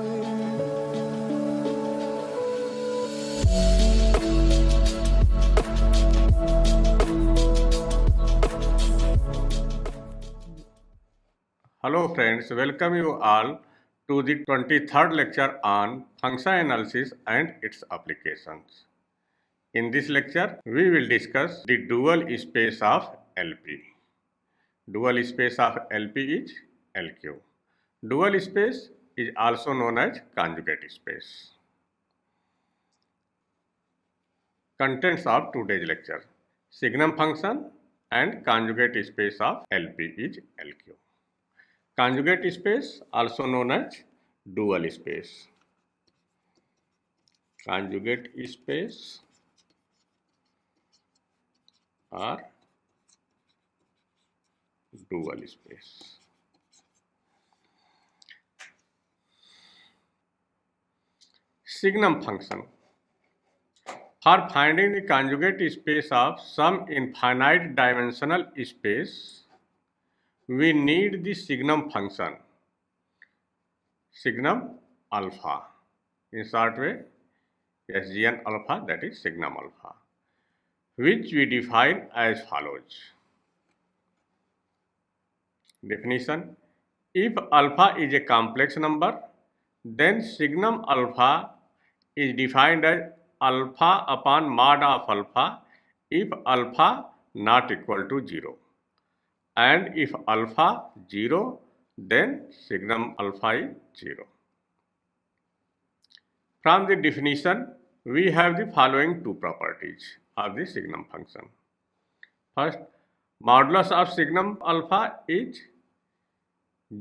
Hello friends, welcome you all to the 23rd lecture on function analysis and its applications. In this lecture, we will discuss the dual space of LP. Dual space of LP is LQ. Dual space is also known as conjugate space. Contents of today's lecture: signum function and conjugate space of LP is LQ. Conjugate space also known as dual space. Conjugate space or dual space. Signum function. For finding the conjugate space of some infinite dimensional space, we need the signum function, signum alpha. In short way, SGN alpha, that is signum alpha, which we define as follows. Definition: if alpha is a complex number, then signum alpha is defined as alpha upon mod of alpha if alpha not equal to 0. And if alpha 0, then signum alpha is 0. From the definition, we have the following two properties of the signum function. First, modulus of signum alpha is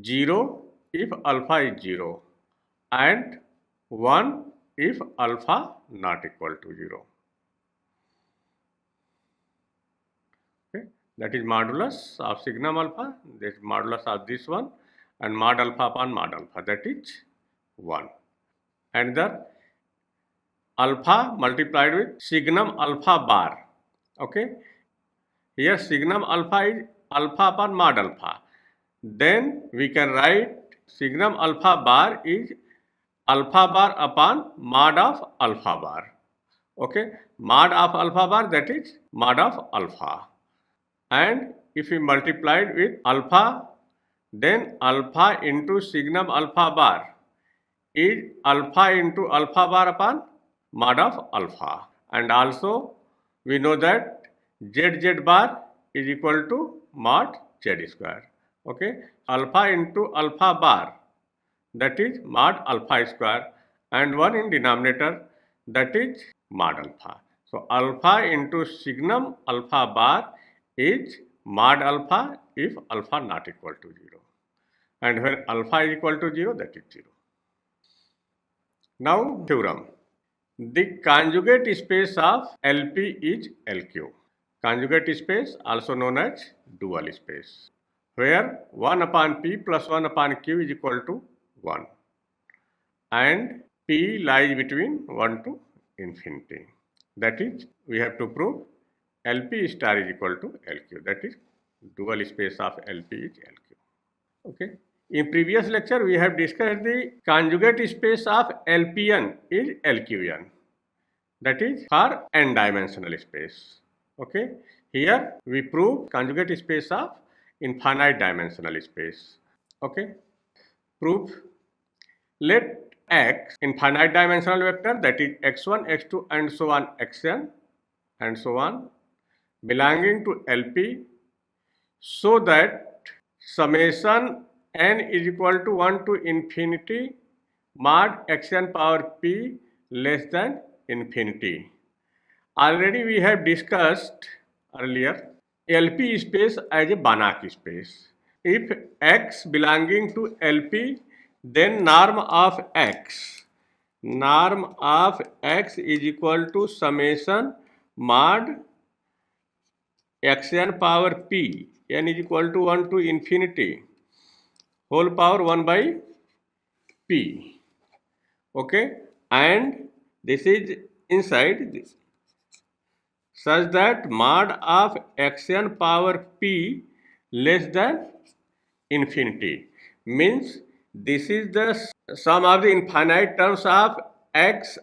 0 if alpha is 0 and 1 if alpha not equal to 0. Okay. That is modulus of signum alpha, that is modulus of this one, and mod alpha upon mod alpha, that is 1. And the alpha multiplied with signum alpha bar. Okay. Here signum alpha is alpha upon mod alpha. Then we can write signum alpha bar is alpha bar upon mod of alpha bar. Okay. Mod of alpha bar, that is mod of alpha. And if we multiplied with alpha, then alpha into signum alpha bar is alpha into alpha bar upon mod of alpha. And also we know that ZZ bar is equal to mod Z square. Okay. Alpha into alpha bar, that is mod alpha square, and 1 in denominator, that is mod alpha. So alpha into signum alpha bar is mod alpha if alpha not equal to 0. And when alpha is equal to 0, that is 0. Now theorem. The conjugate space of LP is LQ. Conjugate space also known as dual space, where 1 upon P plus 1 upon Q is equal to 1 and P lies between 1 to infinity. That is, we have to prove LP star is equal to LQ. That is, dual space of LP is LQ. Okay. In previous lecture, we have discussed the conjugate space of LPN is LQN. That is for n-dimensional space. Okay. Here we prove conjugate space of infinite dimensional space. Okay. Proof. Let X infinite dimensional vector, that is x1, x2 and so on xn and so on, belonging to LP, so that summation n is equal to 1 to infinity mod xn power p less than infinity. Already we have discussed earlier LP space as a Banach space. If X belonging to LP, then norm of X is equal to summation mod xn power p, n is equal to 1 to infinity whole power 1 by p. Okay, and this is inside this, such that mod of xn power p less than infinity, means this is the sum of the infinite terms of x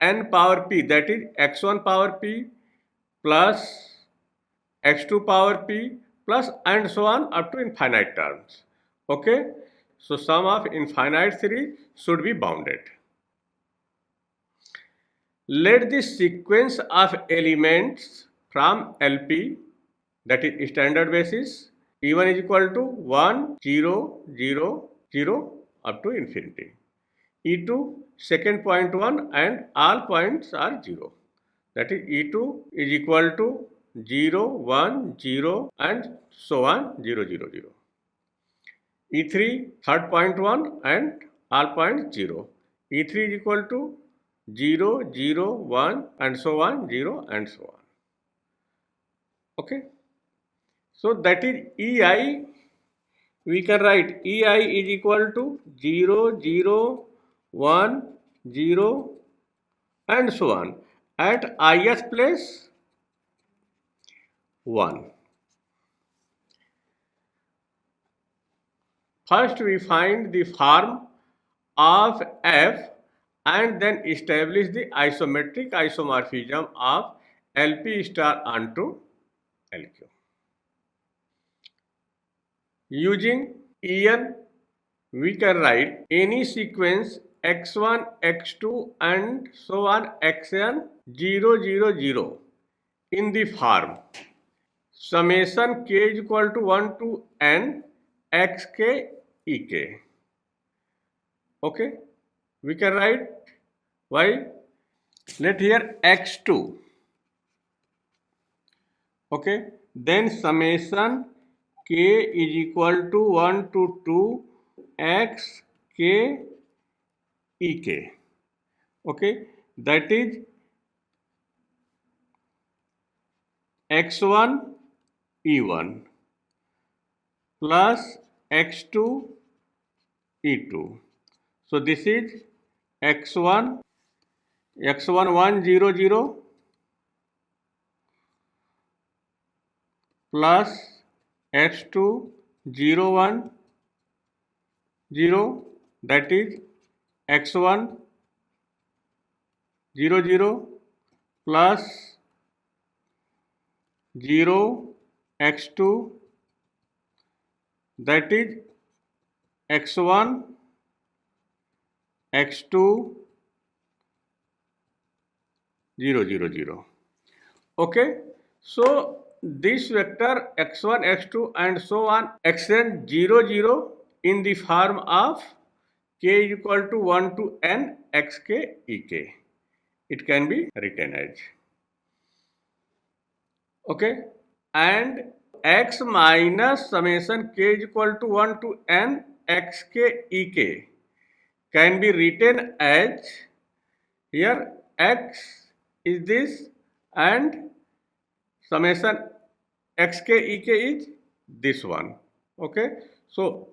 n power p, that is x1 power p plus x2 power p plus and so on up to infinite terms. Okay, so sum of infinite series should be bounded. Let the sequence of elements from LP, that is standard basis, E1 is equal to 1, 0, 0, 0 up to infinity. E2 second point 1 and all points are 0. That is E2 is equal to 0, 1, 0 and so on 0, 0, 0. E3 third point 1 and all points 0. E3 is equal to 0, 0, 1 and so on 0 and so on. Okay. So that is EI. We can write EI is equal to 0, 0, 1, 0 and so on. At ith place 1. First we find the form of F and then establish the isometric isomorphism of LP star onto LQ. Using En, we can write any sequence x1, x2 and so on xn 0, 0, 0 in the form summation k is equal to 1 to n xk ek. Okay, we can write why. Let here x2. Okay, then summation k is equal to 1 to 2 x k ek. Okay, that is x1 e1 plus x2 e2. So this is x1 1 0 0 plus x2 0 1 0, that is x1 0 0 plus 0 x2, that is x1 x2 0 0 0. Okay, so this vector x1 x2 and so on xn 0 0 in the form of k is equal to 1 to n xk ek. It can be written as. Okay, and x minus summation k is equal to 1 to n xk ek can be written as, here x is this and summation xk ek is this one. Okay, so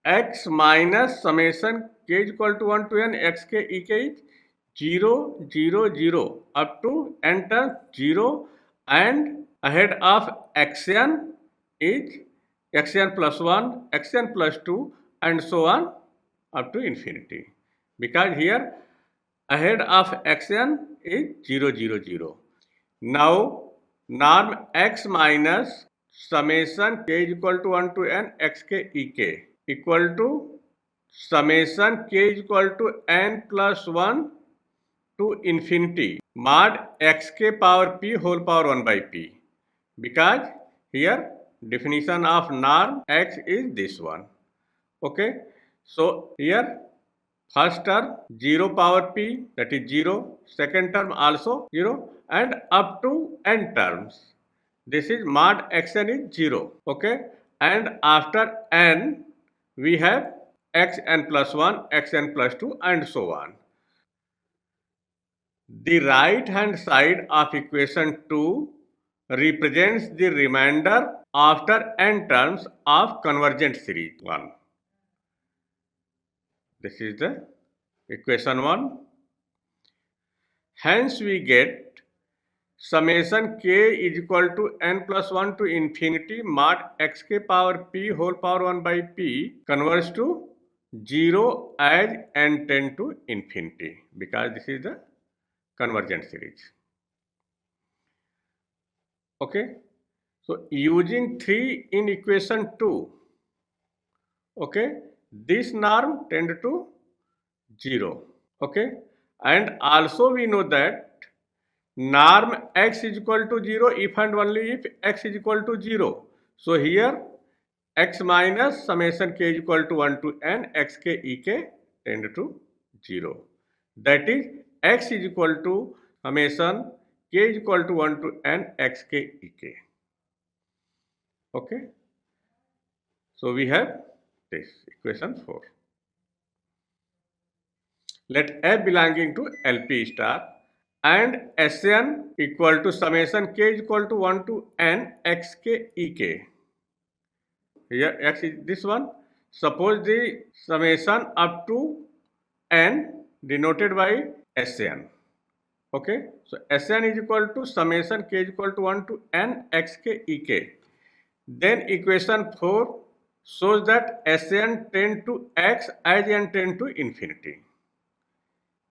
x minus summation k is equal to 1 to n xk ek is 0 0 0 up to n term 0 and ahead of xn is xn plus 1, xn plus 2 and so on up to infinity, because here ahead of xn is 0 0 0. Now norm x minus summation k is equal to 1 to n xk ek equal to summation k is equal to n plus 1 to infinity mod xk power p whole power 1 by p, because here definition of norm x is this one. Okay, so here first term 0 power p, that is 0, second term also 0 and up to n terms. This is mod xn is 0. Okay, and after n we have xn plus 1, xn plus 2 and so on. The right hand side of equation 2 represents the remainder after n terms of convergent series 1. This is the equation 1. Hence we get summation k is equal to n plus 1 to infinity mod xk power p whole power 1 by p converges to 0 as n tend to infinity, because this is the convergent series. Okay, so using 3 in equation 2, okay, this norm tend to 0. Okay, and also we know that norm x is equal to 0 if and only if x is equal to 0. So here x minus summation k is equal to 1 to n xk ek tend to 0. That is x is equal to summation k is equal to 1 to n xk ek. Okay, so we have this equation 4. Let f belonging to LP star and Sn equal to summation k is equal to 1 to n xk ek. Here x is this one. Suppose the summation up to n denoted by Sn. Okay, so Sn is equal to summation k is equal to 1 to n xk ek. Then equation 4 shows that Sn tend to x as n tend to infinity.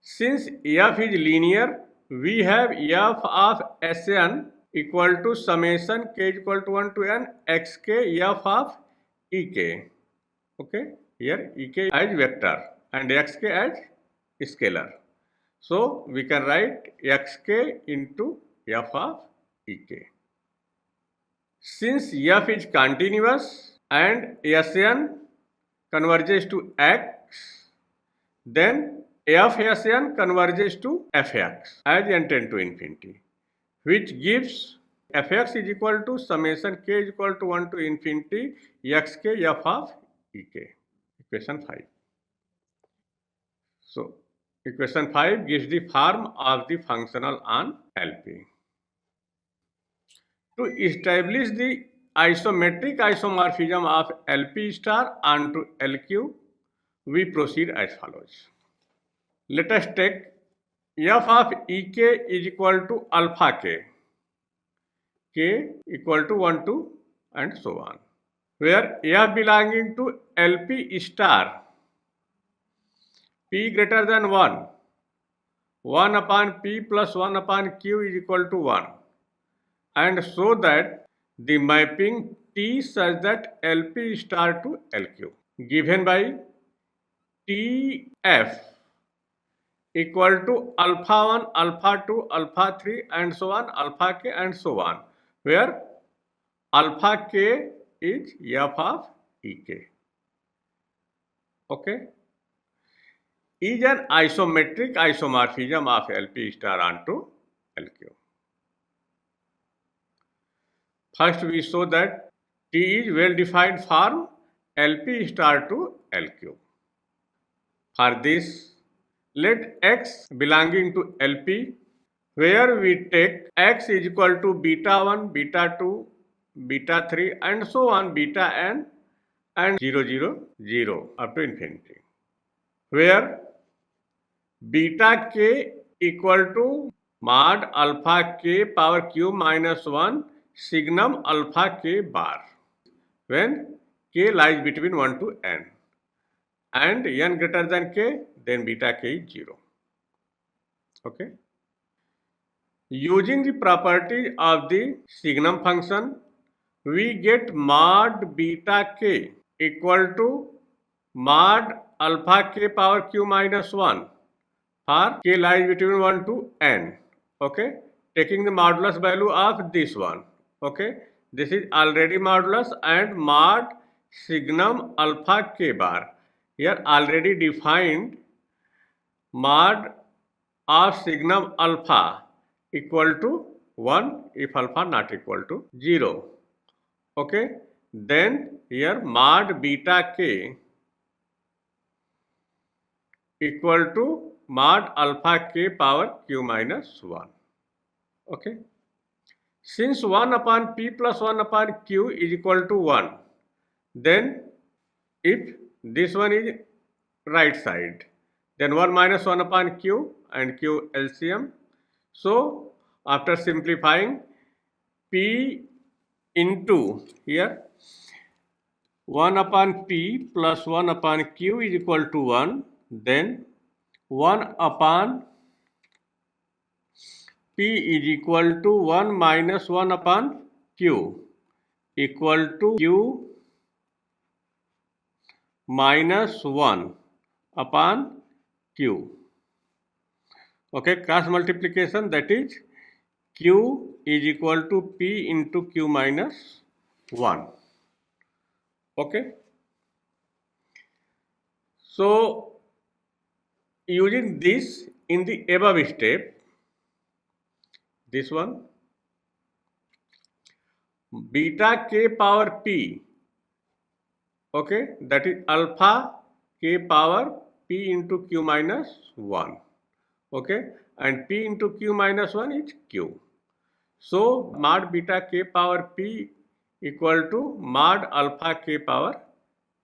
Since f is linear, we have f of Sn equal to summation k is equal to 1 to n xk f of ek. Okay, here ek as vector and xk as scalar. So we can write xk into f of ek. Since f is continuous and Sn converges to x, then f(Sn) converges to fx as n tend to infinity, which gives fx is equal to summation k is equal to 1 to infinity xk f of ek. Equation 5. So equation 5 gives the form of the functional on LP. To establish the isometric isomorphism of LP star onto LQ, we proceed as follows. Let us take f of ek is equal to alpha k equal to 1 to and so on, where f belonging to LP star, p greater than 1, 1 upon p plus 1 upon q is equal to 1, and so that the mapping T such that LP star to LQ given by TF equal to alpha 1, alpha 2, alpha 3 and so on, alpha k and so on, where alpha k is f of ek. Okay, is an isometric isomorphism of LP star onto LQ. First we show that T is well defined form LP star to LQ. For this, let x belonging to LP, where we take x is equal to beta 1, beta 2, beta 3 and so on, beta n and 0, 0, 0 up to infinity, where beta k equal to mod alpha k power q minus 1 signum alpha k bar, when k lies between 1 to n, and n greater than k, then beta k is 0. Okay. Using the properties of the signum function, we get mod beta k equal to mod alpha k power q minus 1 for k lies between 1 to n. Okay, taking the modulus value of this one. Okay, this is already modulus and mod signum alpha k bar. Here already defined mod of signum alpha equal to 1 if alpha not equal to 0. Okay, then here mod beta k equal to mod alpha k power q minus 1. Okay, since 1 upon p plus 1 upon q is equal to 1, then if this one is right side, then 1 minus 1 upon q and q LCM. So after simplifying, p into here 1 upon p plus 1 upon q is equal to 1, then 1 upon p is equal to 1 minus 1 upon q equal to q minus 1 upon q. Okay, cross multiplication, that is q is equal to p into q minus 1. Okay. So using this in the above step, this one, beta k power p, okay, that is alpha k power p into q minus 1, okay, and p into q minus 1 is q. So mod beta k power p equal to mod alpha k power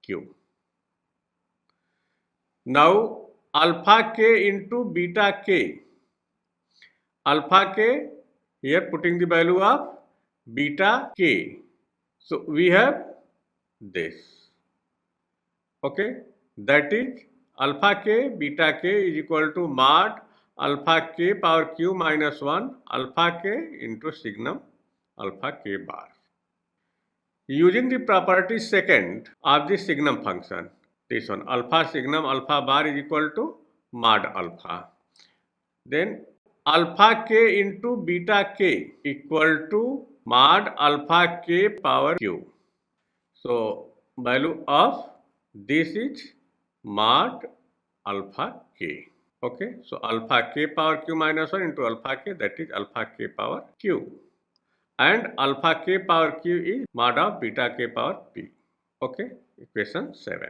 q. Now alpha k into beta k, alpha k, here putting the value of beta k. So we have this, okay, that is alpha k beta k is equal to mod alpha k power q minus 1 alpha k into signum alpha k bar. Using the property second of the signum function, this one, alpha signum alpha bar is equal to mod alpha, then alpha k into beta k equal to mod alpha k power q. So value of this is mod alpha k. Okay, so alpha k power q minus 1 into alpha k, that is alpha k power q, and alpha k power q is mod of beta k power p. Okay, equation 7.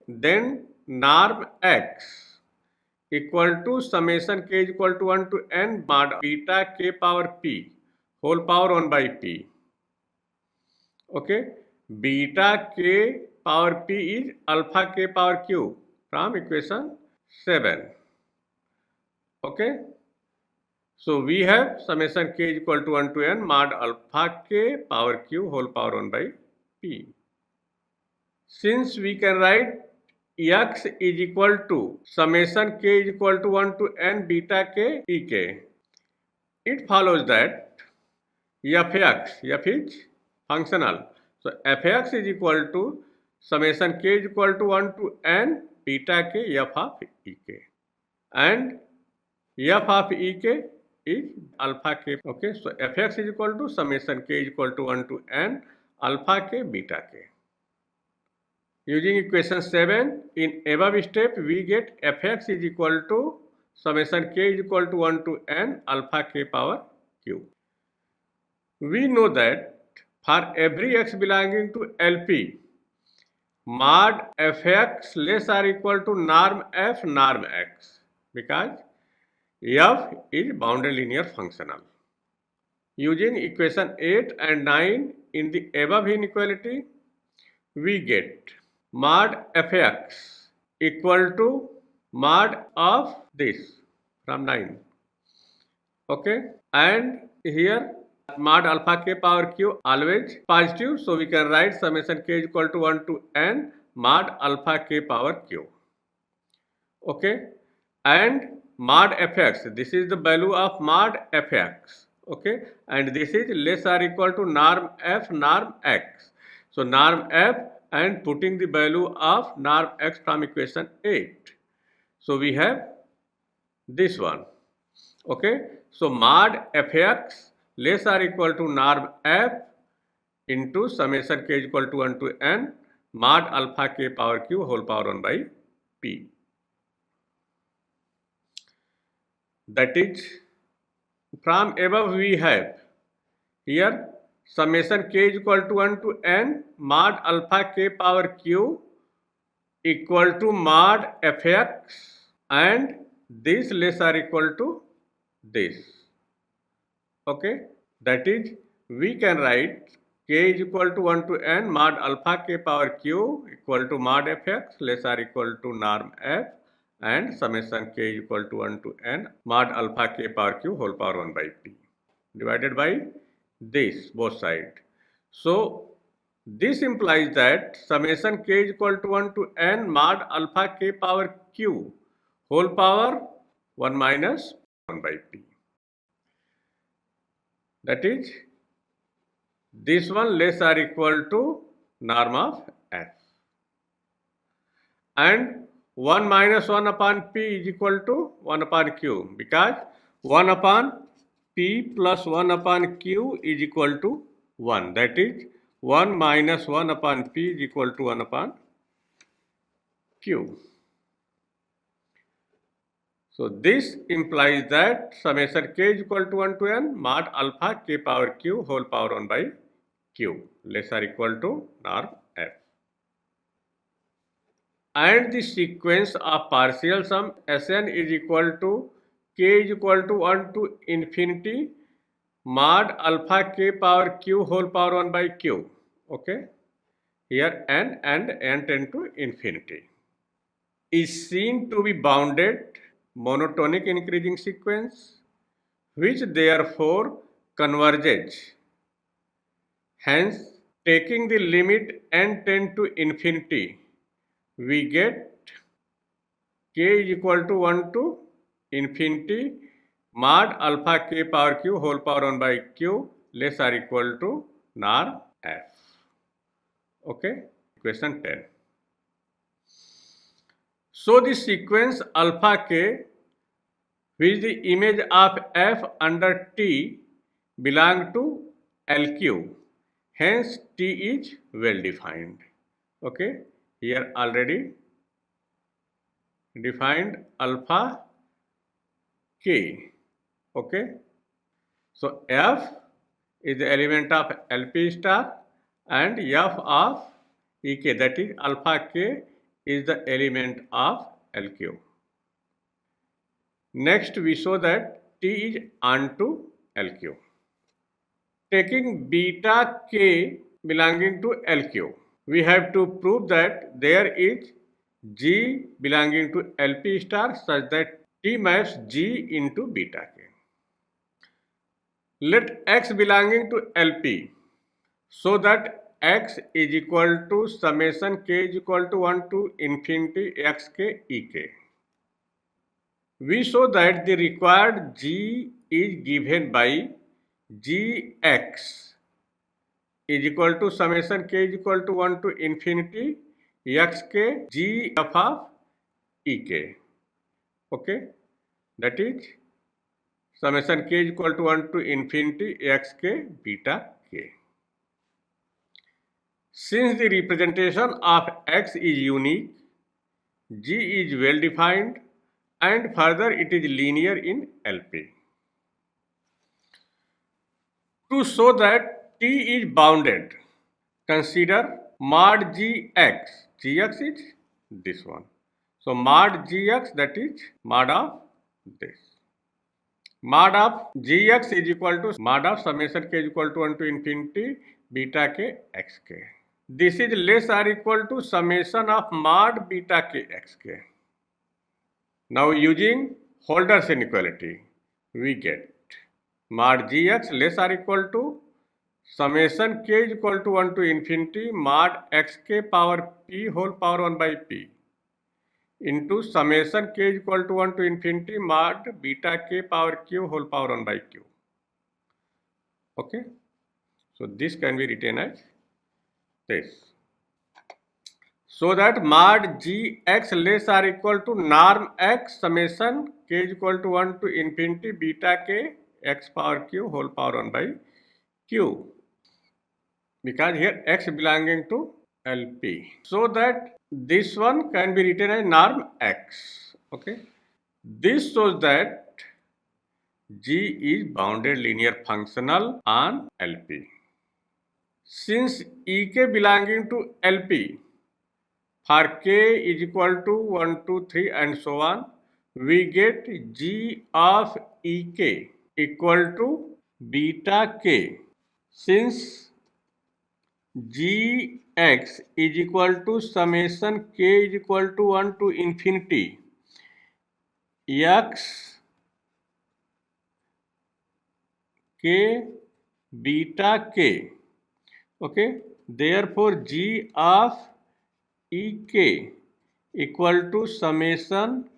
Then norm x equal to summation k is equal to 1 to n mod beta k power p whole power 1 by p. Okay, beta k power p is alpha k power q from equation 7. Okay, so we have summation k is equal to 1 to n mod alpha k power q whole power 1 by p. Since we can write x is equal to summation k is equal to 1 to n beta k ek, it follows that fx, f is functional. So fx is equal to summation k is equal to 1 to n beta k f of ek, and f of ek is alpha k. Okay, so fx is equal to summation k is equal to 1 to n alpha k beta k. Using equation 7 in above step, we get fx is equal to summation k is equal to 1 to n alpha k power q. We know that for every x belonging to LP, mod fx less or equal to norm f norm x, because f is boundary linear functional. Using equation 8 and 9 in the above inequality, we get mod fx equal to mod of this from 9. Okay, and here mod alpha k power q always positive, so we can write summation k is equal to 1 to n mod alpha k power q. Okay, and mod fx, this is the value of mod fx. Okay, and this is less or equal to norm f norm x. So norm f and putting the value of norm x from equation 8. So we have this one. Okay, so mod fx less or equal to norm f into summation k is equal to 1 to n mod alpha k power q whole power 1 by p. That is, from above we have here summation k is equal to 1 to n mod alpha k power q equal to mod fx, and this less or equal to this. Okay, that is, we can write k is equal to 1 to n mod alpha k power q equal to mod fx less or equal to norm f, and summation k is equal to 1 to n mod alpha k power q whole power 1 by p divided by this both side. So This implies that summation k is equal to 1 to n mod alpha k power q whole power 1 minus 1 by p. That is, this one less or equal to norm of f. And 1 minus 1 upon p is equal to 1 upon q, because 1 upon p plus 1 upon q is equal to 1. That is, 1 minus 1 upon p is equal to 1 upon q. So this implies that summation k is equal to 1 to n mod alpha k power q whole power 1 by q less or equal to norm f. And the sequence of partial sum Sn is equal to k is equal to 1 to infinity mod alpha k power q whole power 1 by q. Okay. Here n and n tend to infinity is seen to be bounded monotonic increasing sequence, which therefore converges. Hence, taking the limit n tend to infinity, we get k is equal to 1 to infinity mod alpha k power q whole power 1 by q less or equal to norm f. Okay, question 10. So the sequence alpha k, which the image of f under T belong to LQ. Hence T is well defined. Okay, here already defined alpha k. Okay, so f is the element of LP star and f of ek, that is alpha k, is the element of LQ. Next we show that T is onto LQ. Taking beta k belonging to LQ, we have to prove that there is G belonging to LP star such that T maps G into beta k. Let x belonging to LP, so that x is equal to summation k is equal to 1 to infinity xk ek. We show that the required G is given by Gx is equal to summation k is equal to 1 to infinity xk g f of ek. Okay, that is summation k is equal to 1 to infinity xk beta k. Since the representation of x is unique, G is well defined, and further it is linear in LP. To show that T is bounded, consider mod Gx. Gx is this one. So mod Gx, that is mod of this. Mod of Gx is equal to mod of summation k is equal to 1 to infinity beta k xk. This is less or equal to summation of mod beta k xk. Now using Holder's inequality, we get mod Gx less or equal to summation k is equal to 1 to infinity mod xk power p whole power 1 by p into summation k is equal to 1 to infinity mod beta k power q whole power 1 by q. Okay, so this can be written as this. So that mod Gx less or equal to norm x summation k is equal to 1 to infinity beta k x power q whole power 1 by q, because here x belonging to LP. So that this one can be written as norm x. Okay, this shows that G is bounded linear functional on LP. Since Ek belonging to LP, for k is equal to 1, 2, 3 and so on, we get G of Ek equal to beta k. Since Gx is equal to summation k is equal to 1 to infinity x k beta k. Okay, therefore G of Ek equal to summation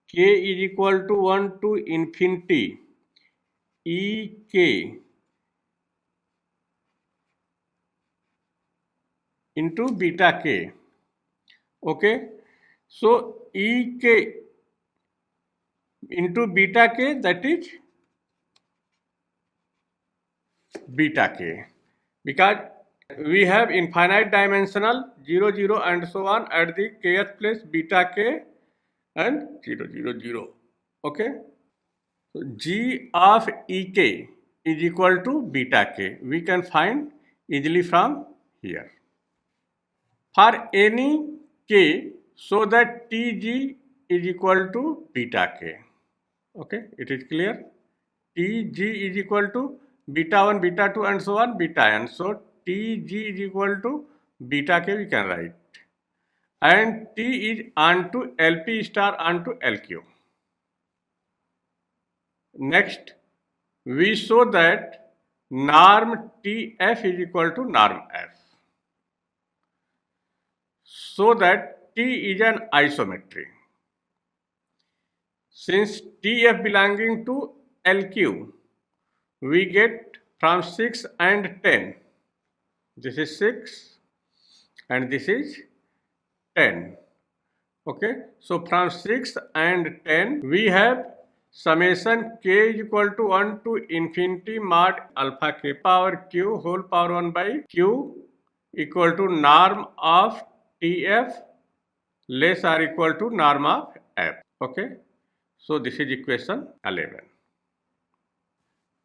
k is equal to 1 to infinity Ek into beta k. Okay, so Ek into beta k, that is beta k, because we have infinite dimensional 0 0 and so on at the kth place beta k and 0 0 0. Okay, so G of Ek is equal to beta k. We can find easily from here. For any k, so that Tg is equal to beta k. Okay, it is clear. Tg is equal to beta 1, beta 2 and so on, beta n. So Tg is equal to beta k we can write. And T is onto Lp star onto Lq. Next, we show that norm Tf is equal to norm F. So that T is an isometry. Since Tf belonging to Lq, we get from 6 and 10. This is 6 and this is 10. Okay, so from 6 and 10 we have summation k is equal to 1 to infinity mod alpha k power q whole power 1 by q equal to norm of Tf less or equal to norm of F. Okay, so this is equation 11.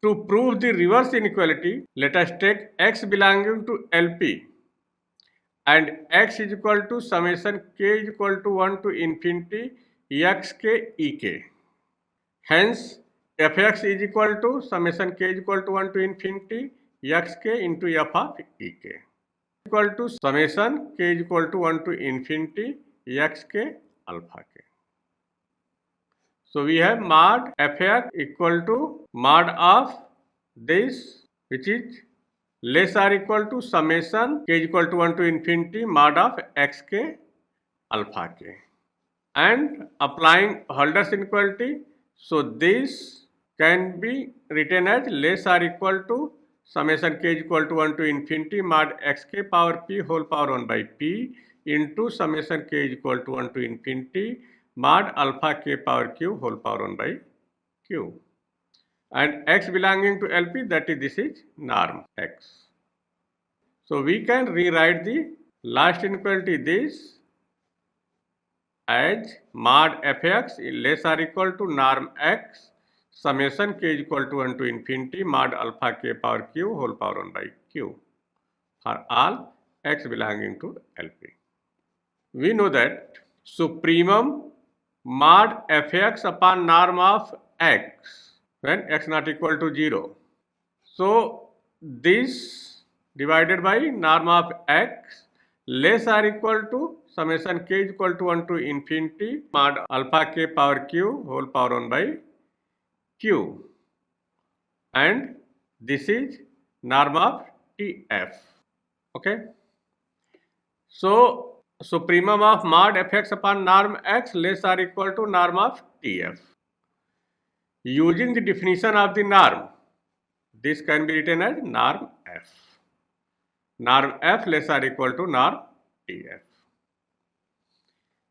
To prove the reverse inequality, let us take x belonging to Lp and x is equal to summation k is equal to 1 to infinity xk ek. Hence, fx is equal to summation k is equal to 1 to infinity xk into f of ek. Equal to summation k is equal to 1 to infinity xk alpha k. So we have mod fx equal to mod of this, which is less or equal to summation k is equal to 1 to infinity mod of xk alpha k. And applying Hölder's inequality, so this can be written as less or equal to summation k is equal to 1 to infinity mod xk power p whole power 1 by p into summation k is equal to 1 to infinity mod alpha k power q whole power 1 by q. And x belonging to Lp, that is, this is norm x. So we can rewrite the last inequality this as mod fx less or equal to norm x summation k is equal to 1 to infinity mod alpha k power q whole power 1 by q for all x belonging to Lp. We know that supremum mod fx upon norm of x when x not equal to 0. So this divided by norm of x less or equal to summation k is equal to 1 to infinity mod alpha k power q whole power 1 by q, and this is norm of Tf. Okay, so supremum of mod fx upon norm x less or equal to norm of Tf. Using the definition of the norm, this can be written as norm f. Norm f less or equal to norm Tf.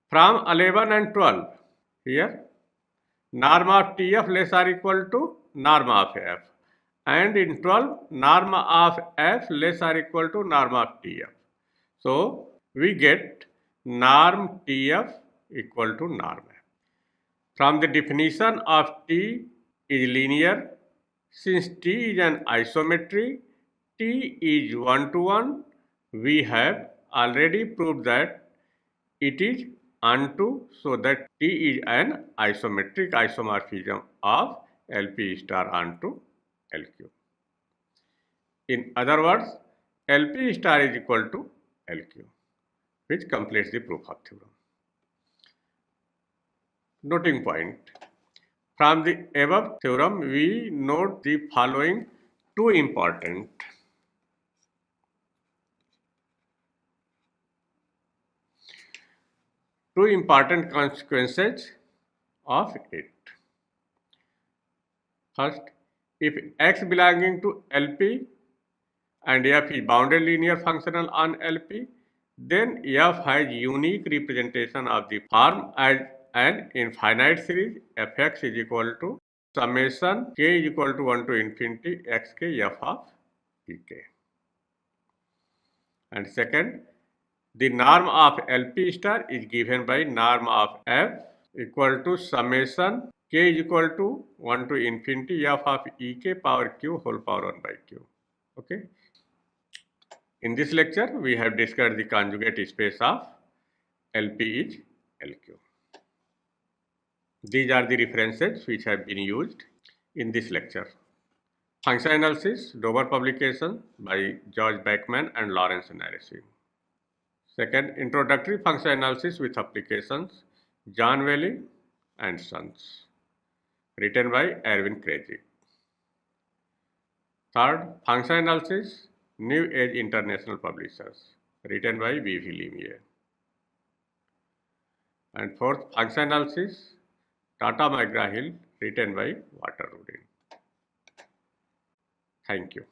From 11 and 12, here norm of Tf less or equal to norm of f, and in 12 norm of f less or equal to norm of Tf. So we get norm Tf equal to norm f. From the definition of T is linear, since T is an isometry, T is 1 to 1, we have already proved that it is onto, so that T is an isometric isomorphism of Lp star onto Lq. In other words, Lp star is equal to Lq, which completes the proof of theorem. Noting point. From the above theorem, we note the following two important. two important consequences of it. First, if x belonging to LP and f is bounded linear functional on LP, then f has unique representation of the form as an infinite series fx is equal to summation k is equal to 1 to infinity xk f of ek. And second, the norm of LP star is given by norm of f equal to summation k is equal to 1 to infinity f of ek power q whole power 1 by q. Okay. In this lecture, we have discussed the conjugate space of LP is LQ. These are the references which have been used in this lecture. Function analysis, Dover publication by George Beckman and Lawrence Nareshi. Second, introductory function analysis with applications, John Whaley and Sons, written by Erwin Krejcik. Third, function analysis, New Age International Publishers, written by V.V. Lemieux. And fourth, function analysis, Tata McGraw-Hill, written by Walter Rudin. Thank you.